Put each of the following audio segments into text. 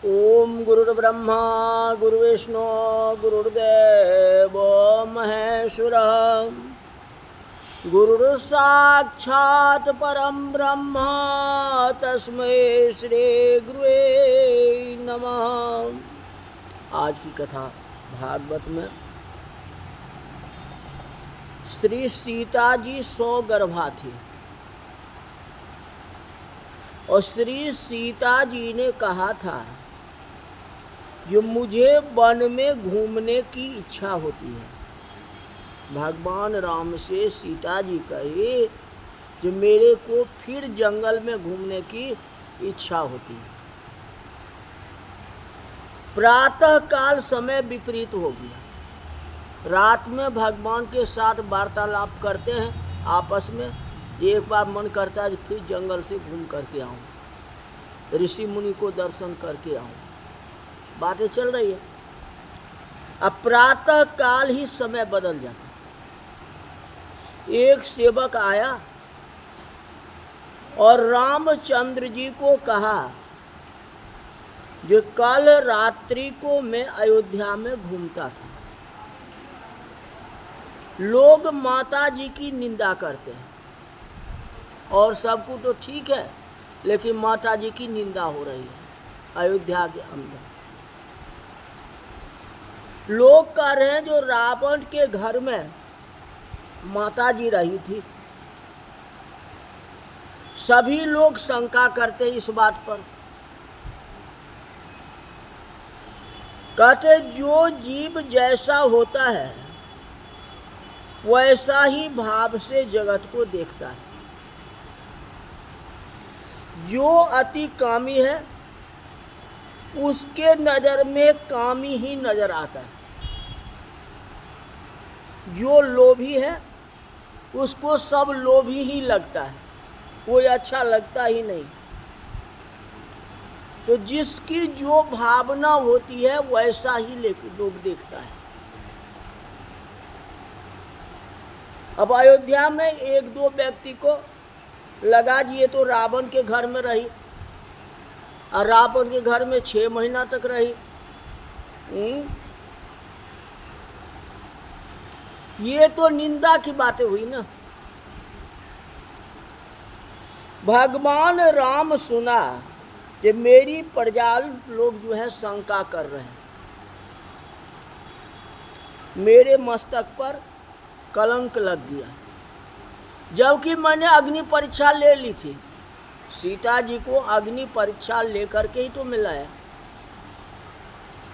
ओम गुरुर्ब्रह्मा गुरुविष्णु गुरुर्देव महेश्वरः गुरुर्साक्षात् परम ब्रह्म तस्मै श्री गुरुवे नमः। आज की कथा भागवत में श्री सीता जी 100 गर्भा थी और श्री सीता जी ने कहा था जो मुझे वन में घूमने की इच्छा होती है। भगवान राम से सीता जी कहे जो मेरे को फिर जंगल में घूमने की इच्छा होती है। प्रातः काल समय विपरीत हो गया। रात में भगवान के साथ वार्तालाप करते हैं आपस में। एक बार मन करता है फिर जंगल से घूम करके आऊं, ऋषि मुनि को दर्शन करके आऊं। बातें चल रही है। अब प्रातः काल ही समय बदल जाता। एक सेवक आया और रामचंद्र जी को कहा जो कल रात्रि को मैं अयोध्या में घूमता था। लोग माता जी की निंदा करते हैं और सबको तो ठीक है, लेकिन माता जी की निंदा हो रही है अयोध्या के अंदर। लोग कह रहे हैं जो रावण के घर में माता जी रही थी। सभी लोग शंका करते इस बात पर। कहते जो जीव जैसा होता है वैसा ही भाव से जगत को देखता है। जो अति कामी है उसके नजर में कामी ही नजर आता है। जो लोभी है उसको सब लोभी ही लगता है, कोई अच्छा लगता ही नहीं। तो जिसकी जो भावना होती है वैसा ही लोग देखता है। अब अयोध्या में एक दो व्यक्ति को लगा जी ये तो रावण के घर में रही और रावण के घर में 6 महीना तक रही। ये तो निंदा की बातें हुई ना। भगवान राम सुना कि मेरी प्रजा लोग जो है शंका कर रहे हैं, मेरे मस्तक पर कलंक लग गया। जबकि मैंने अग्नि परीक्षा ले ली थी। सीता जी को अग्नि परीक्षा लेकर के ही तो मिलाया,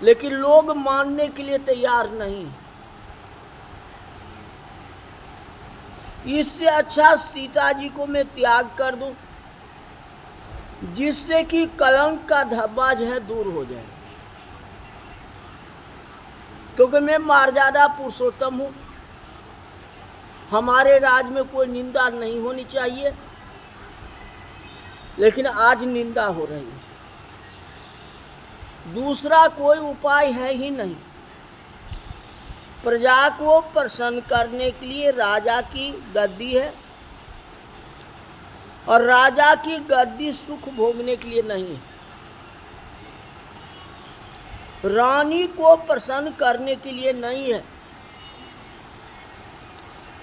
लेकिन लोग मानने के लिए तैयार नहीं। इससे अच्छा सीता जी को मैं त्याग कर दूं, जिससे कि कलंक का धब्बा जो है दूर हो जाए। क्योंकि मैं मर्यादा पुरुषोत्तम हूं, हमारे राज में कोई निंदा नहीं होनी चाहिए, लेकिन आज निंदा हो रही है। दूसरा कोई उपाय है ही नहीं। प्रजा को प्रसन्न करने के लिए राजा की गद्दी है और राजा की गद्दी सुख भोगने के लिए नहीं है। रानी को प्रसन्न करने के लिए नहीं है।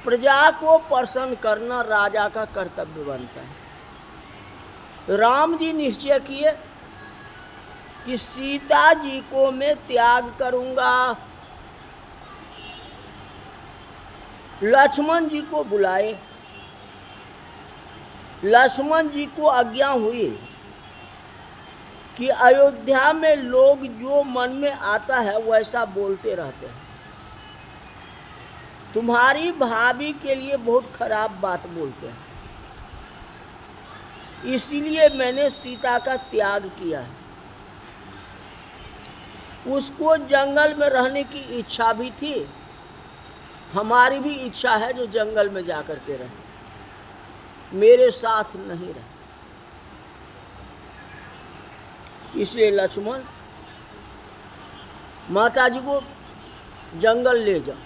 प्रजा को प्रसन्न करना राजा का कर्तव्य बनता है। राम जी निश्चय किए कि सीता जी को मैं त्याग करूंगा। लक्ष्मण जी को बुलाए। लक्ष्मण जी को आज्ञा हुई कि अयोध्या में लोग जो मन में आता है वैसा बोलते रहते हैं। तुम्हारी भाभी के लिए बहुत खराब बात बोलते हैं, इसलिए मैंने सीता का त्याग किया है। उसको जंगल में रहने की इच्छा भी थी, हमारी भी इच्छा है जो जंगल में जाकर के रहे, मेरे साथ नहीं रहे। इसलिए लक्ष्मण माता जी को जंगल ले जाओ,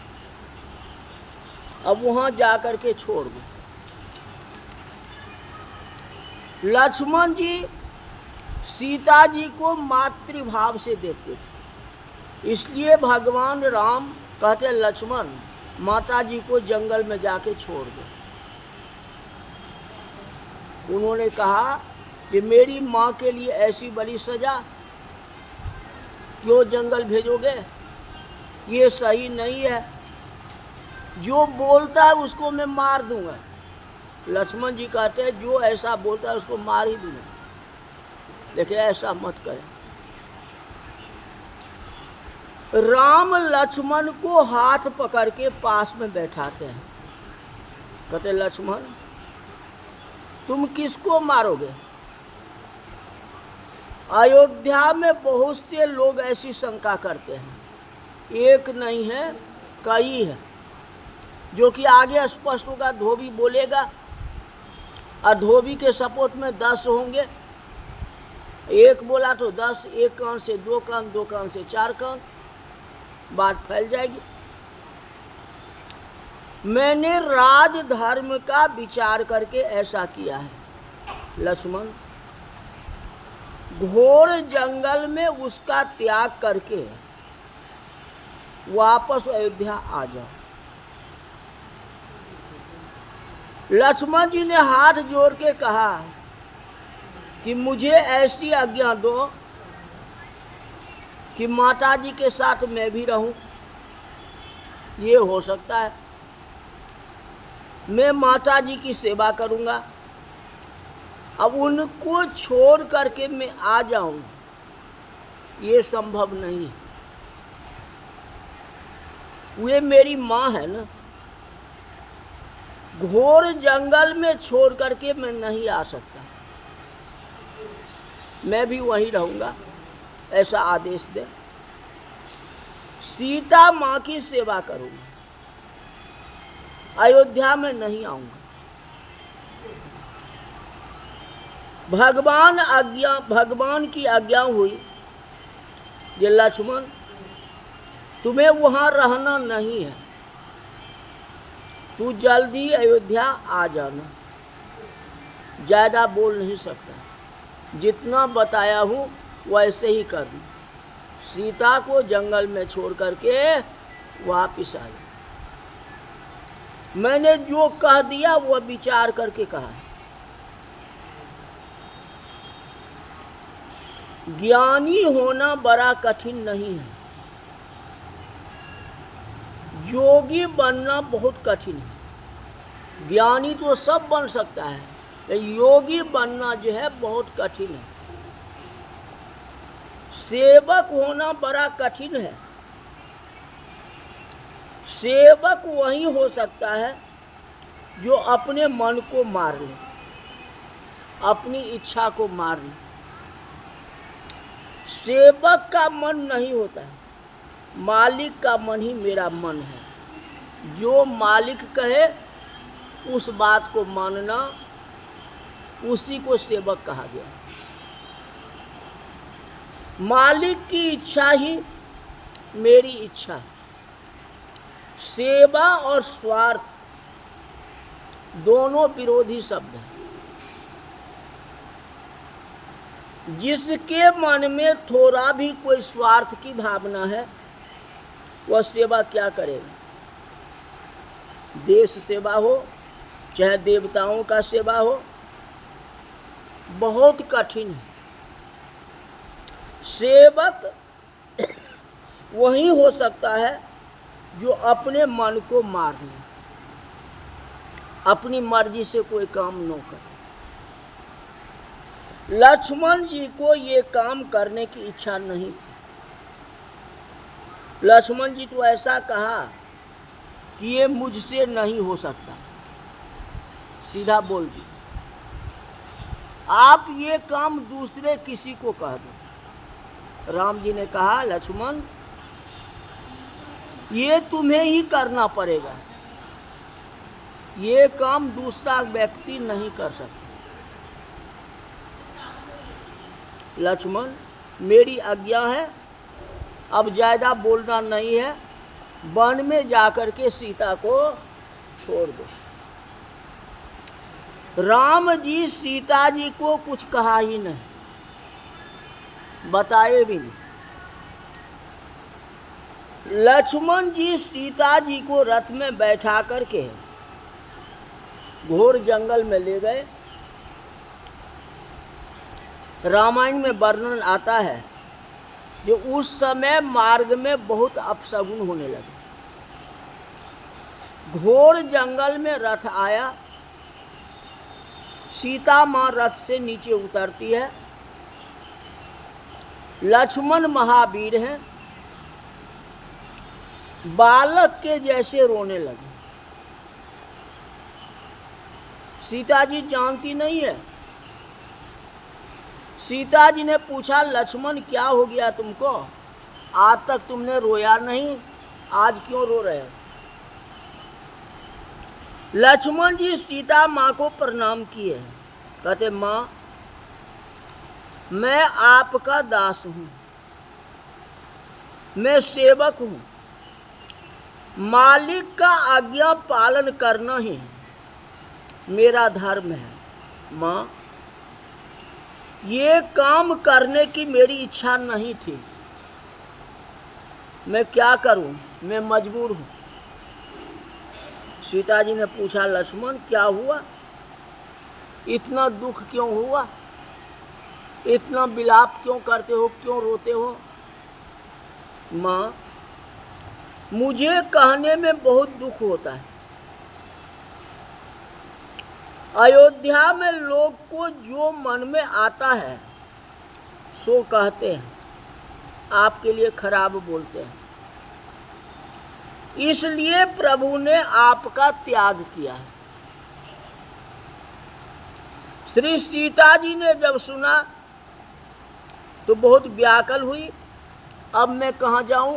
अब वहां जाकर के छोड़ दो। लक्ष्मण जी सीता जी को मातृभाव से देखते थे। इसलिए भगवान राम कहते लक्ष्मण माता जी को जंगल में जाके छोड़ दो। उन्होंने कहा कि मेरी माँ के लिए ऐसी बड़ी सजा क्यों जंगल भेजोगे, ये सही नहीं है। जो बोलता है उसको मैं मार दूंगा। लक्ष्मण जी कहते हैं जो ऐसा बोलता है उसको मार ही दूंगा, लेकिन ऐसा मत करें। राम लक्ष्मण को हाथ पकड़ के पास में बैठाते हैं। कहते लक्ष्मण तुम किसको मारोगे? अयोध्या में बहुत से लोग ऐसी शंका करते हैं, एक नहीं है कई है, जो कि आगे स्पष्ट होगा। धोबी बोलेगा और धोबी के सपोर्ट में 10 होंगे। एक बोला तो 10, एक कान से 2 कान, 2 कान से 4 कान, बात फैल जाएगी। मैंने राजधर्म का विचार करके ऐसा किया है। लक्ष्मण घोर जंगल में उसका त्याग करके वापस अयोध्या आ जाओ। लक्ष्मण जी ने हाथ जोड़ के कहा कि मुझे ऐसी आज्ञा दो कि माता जी के साथ मैं भी रहूं। ये हो सकता है, मैं माता जी की सेवा करूंगा। अब उनको छोड़ करके मैं आ जाऊं, ये संभव नहीं। वे मेरी माँ है ना। घोर जंगल में छोड़ करके मैं नहीं आ सकता, मैं भी वहीं रहूंगा, ऐसा आदेश दे। सीता माँ की सेवा करूंगा, अयोध्या में नहीं आऊंगा। भगवान की आज्ञा हुई ये लक्ष्मण तुम्हें वहां रहना नहीं है, तू जल्दी अयोध्या आ जाना। ज्यादा बोल नहीं सकता, जितना बताया हूं वैसे ही करना। सीता को जंगल में छोड़ करके वापिस आ जा। मैंने जो कह दिया वह विचार करके कहा है। ज्ञानी होना बड़ा कठिन नहीं है, योगी बनना बहुत कठिन है। ज्ञानी तो सब बन सकता है, लेकिन योगी बनना जो है बहुत कठिन है। सेवक होना बड़ा कठिन है। सेवक वही हो सकता है जो अपने मन को मार ले, अपनी इच्छा को मार ले। सेवक का मन नहीं होता है, मालिक का मन ही मेरा मन है। जो मालिक कहे उस बात को मानना, उसी को सेवक कहा गया। मालिक की इच्छा ही मेरी इच्छा है। सेवा और स्वार्थ दोनों विरोधी शब्द हैं। जिसके मन में थोड़ा भी कोई स्वार्थ की भावना है वह सेवा क्या करेगा? देश सेवा हो चाहे देवताओं का सेवा हो, बहुत कठिन है। सेवक वही हो सकता है जो अपने मन को मार ले, अपनी मर्जी से कोई काम न करे। लक्ष्मण जी को ये काम करने की इच्छा नहीं थी। लक्ष्मण जी तो ऐसा कहा कि ये मुझसे नहीं हो सकता, सीधा बोल दी। आप ये काम दूसरे किसी को कह दो। राम जी ने कहा लक्ष्मण ये तुम्हें ही करना पड़ेगा, ये काम दूसरा व्यक्ति नहीं कर सकता। लक्ष्मण मेरी आज्ञा है, अब ज़्यादा बोलना नहीं है, वन में जाकर के सीता को छोड़ दो। राम जी सीता जी को कुछ कहा ही नहीं, बताए भी नहीं। लक्ष्मण जी सीता जी को रथ में बैठा करके घोर जंगल में ले गए। रामायण में वर्णन आता है कि उस समय मार्ग में बहुत अपशगुन होने लगे। घोर जंगल में रथ आया, सीता मां रथ से नीचे उतरती है, लक्ष्मण महावीर हैं, बालक के जैसे रोने लगे। सीता जी जानती नहीं है। सीता जी ने पूछा, लक्ष्मण क्या हो गया तुमको? आज तक तुमने रोया नहीं, आज क्यों रो रहे हो? लक्ष्मण जी सीता माँ को प्रणाम किए, कहते माँ मैं आपका दास हूँ, मैं सेवक हूँ, मालिक का आज्ञा पालन करना ही मेरा धर्म है। माँ ये काम करने की मेरी इच्छा नहीं थी, मैं क्या करूं, मैं मजबूर हूं। सीता जी ने पूछा, लक्ष्मण क्या हुआ, इतना दुख क्यों हुआ, इतना विलाप क्यों करते हो, क्यों रोते हो? माँ मुझे कहने में बहुत दुख होता है। अयोध्या में लोग को जो मन में आता है सो कहते हैं, आपके लिए खराब बोलते हैं। इसलिए प्रभु ने आपका त्याग किया है। श्री सीता जी ने जब सुना तो बहुत व्याकुल हुई, अब मैं कहाँ जाऊं,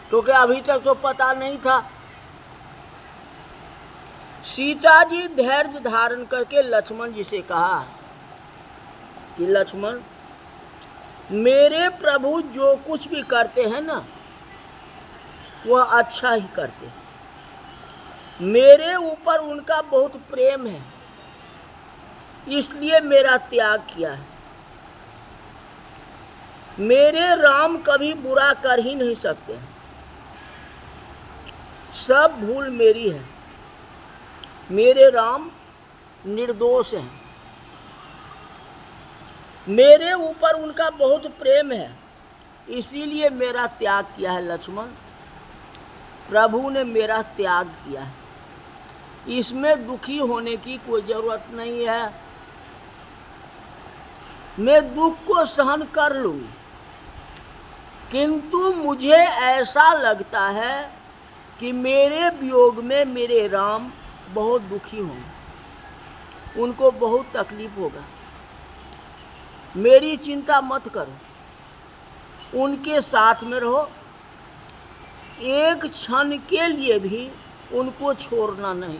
क्योंकि अभी तक तो पता नहीं था। सीता जी धैर्य धारण करके लक्ष्मण जी से कहा कि लक्ष्मण मेरे प्रभु जो कुछ भी करते हैं ना वह अच्छा ही करते हैं, मेरे ऊपर उनका बहुत प्रेम है, इसलिए मेरा त्याग किया है। मेरे राम कभी बुरा कर ही नहीं सकते, सब भूल मेरी है, मेरे राम निर्दोष हैं, मेरे ऊपर उनका बहुत प्रेम है, इसीलिए मेरा त्याग किया है। लक्ष्मण प्रभु ने मेरा त्याग किया है, इसमें दुखी होने की कोई जरूरत नहीं है, मैं दुख को सहन कर लूंगी, किंतु मुझे ऐसा लगता है कि मेरे वियोग में मेरे राम बहुत दुखी होंगे, उनको बहुत तकलीफ होगा। मेरी चिंता मत करो, उनके साथ में रहो, एक क्षण के लिए भी उनको छोड़ना नहीं।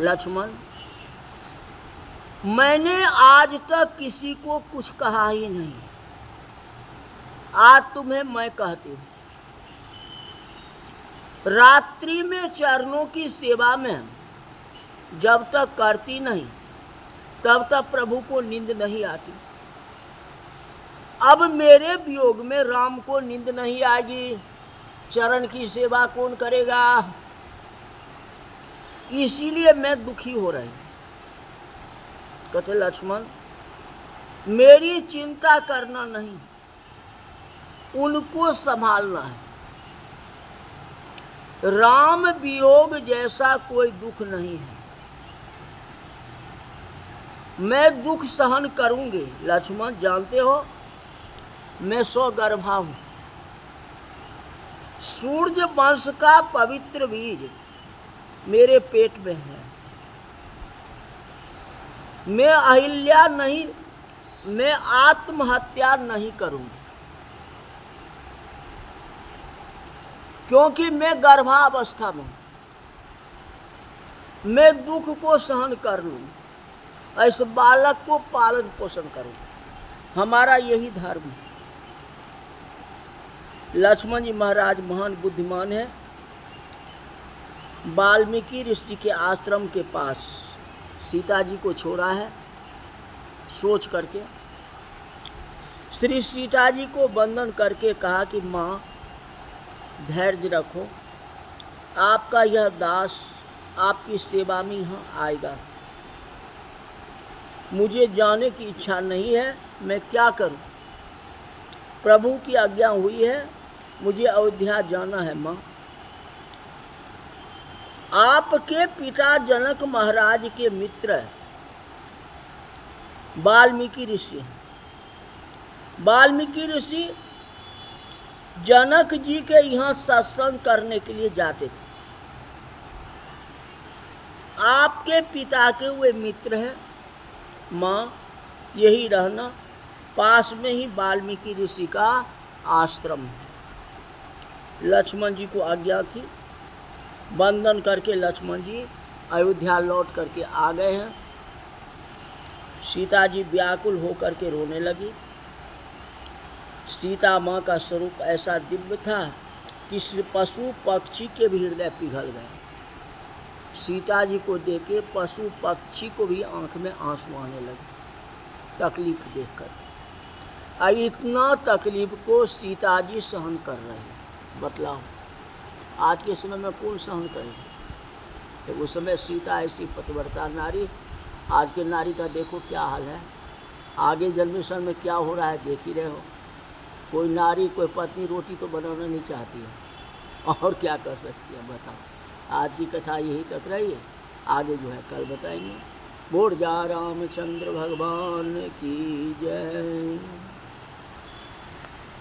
लक्ष्मण मैंने आज तक किसी को कुछ कहा ही नहीं, आज तुम्हें मैं कहती हूँ। रात्रि में चरणों की सेवा में जब तक करती नहीं तब तक प्रभु को नींद नहीं आती। अब मेरे वियोग में राम को नींद नहीं आएगी, चरण की सेवा कौन करेगा, इसीलिए मैं दुखी हो रही। कहते लक्ष्मण मेरी चिंता करना नहीं, उनको संभालना है। राम वियोग जैसा कोई दुख नहीं है, मैं दुख सहन करूंगी। लक्ष्मण जानते हो मैं स्वगर्भा हूं, सूर्य वंश का पवित्र बीज मेरे पेट में है, मैं अहिल्या नहीं, मैं आत्महत्या नहीं करूंगी, क्योंकि मैं गर्भावस्था में, मैं दुख को सहन कर लूँ, ऐसे बालक को पालन पोषण करूँ, हमारा यही धर्म है। लक्ष्मण जी महाराज महान बुद्धिमान है। वाल्मीकि ऋषि के आश्रम के पास सीता जी को छोड़ा है, सोच करके श्री सीता जी को वंदन करके कहा कि माँ धैर्य रखो, आपका यह दास आपकी सेवा में यहाँ आएगा। मुझे जाने की इच्छा नहीं है, मैं क्या करूं? प्रभु की आज्ञा हुई है, मुझे अयोध्या जाना है। माँ, आपके पिता जनक महाराज के मित्र वाल्मीकि ऋषि हैं। वाल्मीकि ऋषि जनक जी के यहाँ सत्संग करने के लिए जाते थे। आपके पिता के वे मित्र हैं। माँ, यही रहना, पास में ही वाल्मीकि ऋषि का आश्रम है। लक्ष्मण जी को आज्ञा थी। वंदन करके लक्ष्मण जी अयोध्या लौट करके आ गए हैं। सीता जी व्याकुल होकर के रोने लगी। सीता माँ का स्वरूप ऐसा दिव्य था कि पशु पक्षी के भी हृदय पिघल गए। सीता जी को देख के पशु पक्षी को भी आंख में आंसू आने लगे तकलीफ देखकर। इतना तकलीफ को सीता जी सहन कर रहे हैं। बतलाओ, आज के समय में कौन सहन करेगा? तो उस समय सीता ऐसी पतिव्रता नारी, आज के नारी का देखो क्या हाल है। आगे जनरेशन में क्या हो रहा है देख ही रहे हो। कोई नारी, कोई पत्नी रोटी तो बनाना नहीं चाहती है, और क्या कर सकती है बताओ। आज की कथा यही तक रही है, आगे जो है कल बताएंगे। बोल जा रामचंद्र भगवान की जय।